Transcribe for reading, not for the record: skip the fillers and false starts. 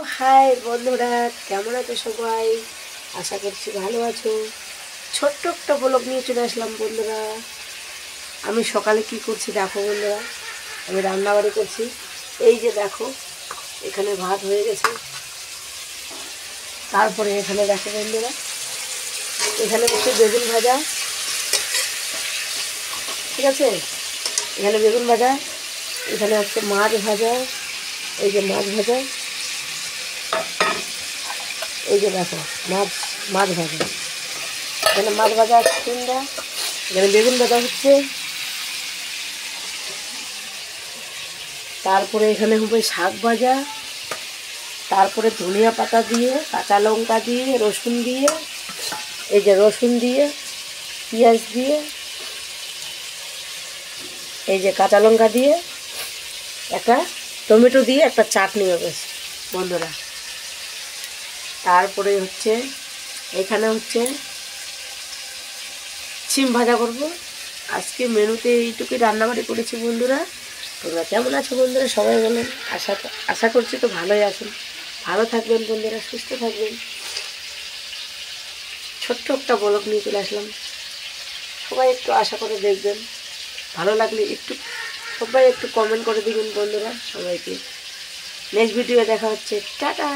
High বন্ধুরা, কেমন আছো সবাই? আশা করছি ভালো আছো। ছোট্ট একটা ব্লগ নিয়ে চলে আসলাম বন্ধুরা। আমি সকালে কি করছি দেখো বন্ধুরা, আমি রান্নাবাড়ি করছি। এই যে দেখো, এখানে ভাত হয়ে গেছে। তারপরে এখানে দেখো বন্ধুরা, এখানে হচ্ছে বেগুন ভাজা, ঠিক আছে? এখানে বেগুন ভাজা, এখানে হচ্ছে মাছ ভাজা। এই যে মাছ ভাজা, এই যে দেখো মাছ মাছ ভাজা, এখানে মাছ ভাজা আছে তিনটা, এখানে বেগুন ভাজা হচ্ছে। তারপরে এখানে হবে শাক ভাজা, তারপরে ধনিয়া পাতা দিয়ে, কাঁচা লঙ্কা দিয়ে, রসুন দিয়ে, এই যে রসুন দিয়ে, পেঁয়াজ দিয়ে, এই যে কাঁচা লঙ্কা দিয়ে, একটা টমেটো দিয়ে একটা চাটনি হবে বন্ধুরা। তারপরে হচ্ছে এখানে হচ্ছে সিম ভাজা করব। আজকে মেনুতে এইটুকুই রান্নাবাড়ি করেছি বন্ধুরা। তোমরা কেমন আছো বন্ধুরা? সবাই বলেন। আশা করছি তো ভালোই আছেন। ভালো থাকবেন বন্ধুরা, সুস্থ থাকবেন। ছোট্ট একটা ব্লগ নিয়ে চলে আসলাম। সবাই একটু আশা করে দেখবেন, ভালো লাগলে একটু সবাই একটু কমেন্ট করে দিবেন বন্ধুরা। সবাইকে নেক্সট ভিডিও দেখা হচ্ছে। টাটা।